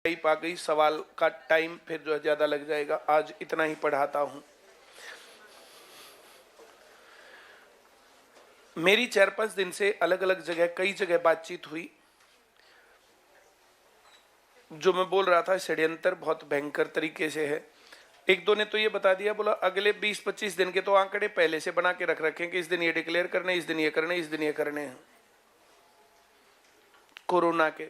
आ गई, सवाल का टाइम फिर जो है ज्यादा लग जाएगा, आज इतना ही पढ़ाता हूं। मेरी 4-5 दिन से अलग अलग जगह कई जगह बातचीत हुई। जो मैं बोल रहा था षड्यंत्र बहुत भयंकर तरीके से है। एक दो ने तो ये बता दिया, बोला अगले 20-25 दिन के तो आंकड़े पहले से बना के रख रखे कि इस दिन ये डिक्लेयर करने, इस दिन ये करने, इस दिन ये करने हैं। कोरोना के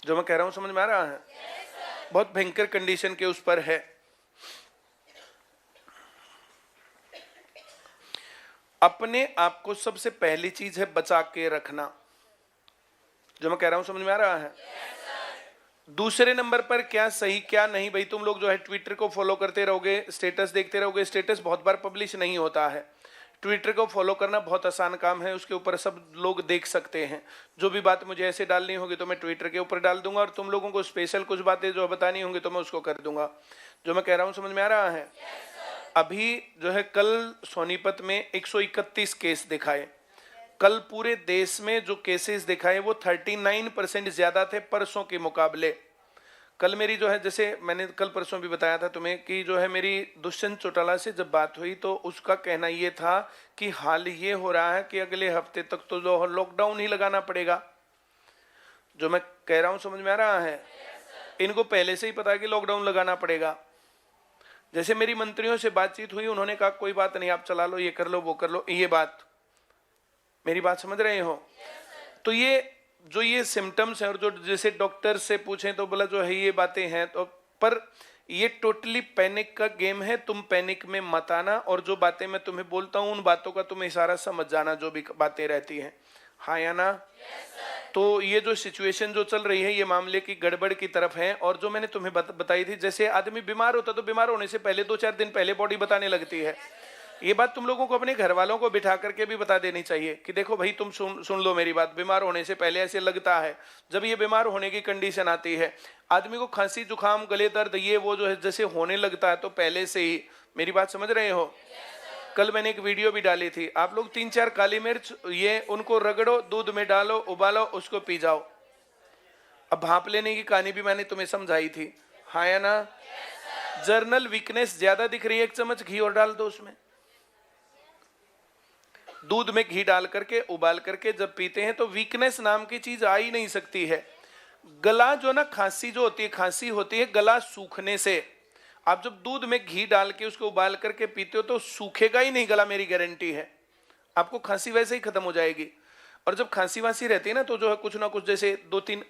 जो मैं कह रहा हूं समझ में आ रहा है? बहुत भयंकर कंडीशन के उस पर है। अपने आप को सबसे पहली चीज है बचा के रखना। जो मैं कह रहा हूं समझ में आ रहा है? दूसरे नंबर पर क्या सही क्या नहीं, भाई तुम लोग जो है ट्विटर को फॉलो करते रहोगे, स्टेटस देखते रहोगे। स्टेटस बहुत बार पब्लिश नहीं होता है। ट्विटर को फॉलो करना बहुत आसान काम है, उसके ऊपर सब लोग देख सकते हैं। जो भी बात मुझे ऐसे डालनी होगी तो मैं ट्विटर के ऊपर डाल दूंगा, और तुम लोगों को स्पेशल कुछ बातें जो बतानी होंगी तो मैं उसको कर दूंगा। जो मैं कह रहा हूं समझ में आ रहा है? अभी जो है कल सोनीपत में 131 केस दिखाए। कल पूरे देश में जो केसेस दिखाए वो 39% ज्यादा थे परसों के मुकाबले। कल मेरी जो है, जैसे मैंने कल परसों भी बताया था तुम्हें कि जो है मेरी दुष्यंत चौटाला से जब बात हुई तो उसका कहना ये था कि हाल ये हो रहा है कि अगले हफ्ते तक तो जो लॉकडाउन ही लगाना पड़ेगा। जो मैं कह रहा हूं समझ में आ रहा है? इनको पहले से ही पता है कि लॉकडाउन लगाना पड़ेगा। जैसे मेरी मंत्रियों से बातचीत हुई, उन्होंने कहा कोई बात नहीं, आप चला लो, ये कर लो, वो कर लो। ये बात, मेरी बात समझ रहे हो? तो ये जो ये सिम्टम्स हैं, और जो जैसे डॉक्टर से पूछें तो बोला जो है ये बातें हैं, तो पर ये टोटली पैनिक का गेम है। तुम पैनिक में मत आना, और जो बातें मैं तुम्हें बोलता हूं उन बातों का तुम इशारा समझ जाना, जो भी बातें रहती हैं। हाँ या ना? तो ये जो सिचुएशन जो चल रही है ये मामले की गड़बड़ की तरफ है। और जो मैंने तुम्हें बताई थी, जैसे आदमी बीमार होता तो बीमार होने से पहले 2-4 दिन पहले बॉडी बताने लगती है। ये बात तुम लोगों को अपने घर वालों को बिठा करके भी बता देनी चाहिए कि देखो भाई तुम सुन लो मेरी बात, बीमार होने से पहले ऐसे लगता है। जब ये बीमार होने की कंडीशन आती है, आदमी को खांसी जुकाम गले दर्द ये वो जो है जैसे होने लगता है तो पहले से ही, मेरी बात समझ रहे हो? कल मैंने एक वीडियो भी डाली थी, आप लोग 3-4 काली मिर्च ये उनको रगड़ो, दूध में डालो, उबालो, उसको पी जाओ। अब भाप लेने की कहानी भी मैंने तुम्हें समझाई थी, हाँ या ना? जर्नल वीकनेस ज्यादा दिख रही है, 1 चम्मच घी और डाल दो उसमें। दूध में घी डाल करके उबाल करके जब पीते हैं तो वीकनेस नाम की चीज आ ही नहीं सकती है। गला जो ना, खांसी जो होती है, खांसी होती है गला सूखने से। आप जब दूध में घी डाल के उसको उबाल करके पीते हो तो सूखेगा ही नहीं गला, मेरी गारंटी है। आपको खांसी वैसे ही खत्म हो जाएगी। और जब खांसी वांसी रहती है ना तो जो है कुछ ना कुछ, जैसे 2-3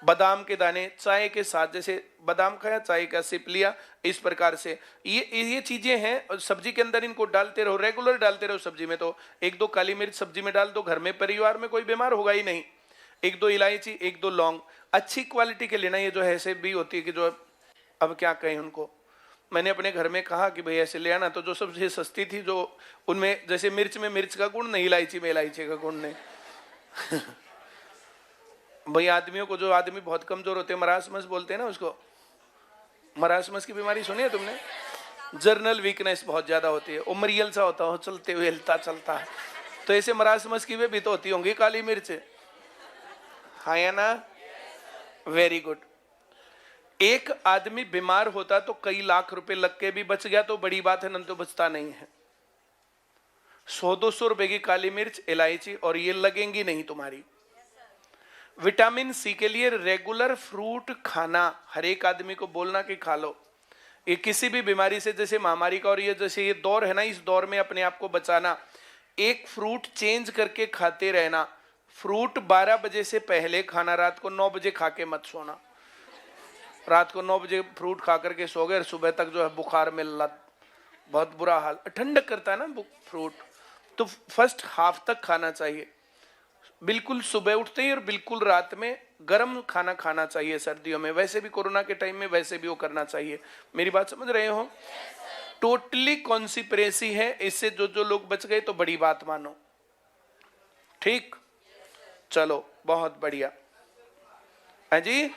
बादाम के दाने चाय के साथ, जैसे बादाम खाया चाय का सिप लिया, इस प्रकार से ये चीजें हैं। सब्जी के अंदर इनको डालते रहो, रेगुलर डालते रहो सब्जी में। तो 1-2 काली मिर्च सब्जी में डाल दो, घर में परिवार में कोई बीमार होगा ही नहीं। 1-2 इलायची, 1-2 लौंग, अच्छी क्वालिटी के लेना। ये जो है ऐसे भी होती है कि जो अब क्या कहें उनको, मैंने अपने घर में कहा कि भाई ऐसे ले आना, तो जो सबसे सस्ती थी जो उनमें, जैसे मिर्च में मिर्च का गुण नहीं, इलायची में इलायची का गुण नहीं। भाई आदमियों को, जो आदमी बहुत कमजोर होते हैं, मरासमस बोलते हैं ना उसको, मरासमस की बीमारी सुनी है तुमने? जर्नल वीकनेस बहुत ज्यादा होती है, उमरियल सा होता हो, चलते हुए हिलता चलता है। तो ऐसे मरासमस की भी तो होती होंगी काली मिर्च, हाँ या ना? Very good. एक आदमी बीमार होता तो कई लाख रुपए लग के भी बच गया तो बड़ी बात है, न तो बचता नहीं है। 100-200 रुपए की काली मिर्च, इलायची और ये लगेंगी नहीं तुम्हारी। विटामिन सी के लिए रेगुलर फ्रूट खाना, हर एक आदमी को बोलना कि खा लो। ये किसी भी बीमारी से, जैसे महामारी का और ये जैसे ये दौर है ना, इस दौर में अपने आप को बचाना, एक फ्रूट चेंज करके खाते रहना। फ्रूट 12 बजे से पहले खाना, रात को 9 बजे खा के मत सोना। रात को 9 बजे फ्रूट खा करके सो गए, सुबह तक जो है बुखार में लत, बहुत बुरा हाल। ठंडक करता है ना फ्रूट, तो फर्स्ट हाफ तक खाना चाहिए। बिल्कुल सुबह उठते ही और बिल्कुल रात में गर्म खाना खाना चाहिए सर्दियों में। वैसे भी कोरोना के टाइम में वैसे भी वो करना चाहिए। मेरी बात समझ रहे हो? टोटली कॉन्सिपरेसी है, इससे जो जो लोग बच गए तो बड़ी बात मानो। ठीक, चलो बहुत बढ़िया है जी।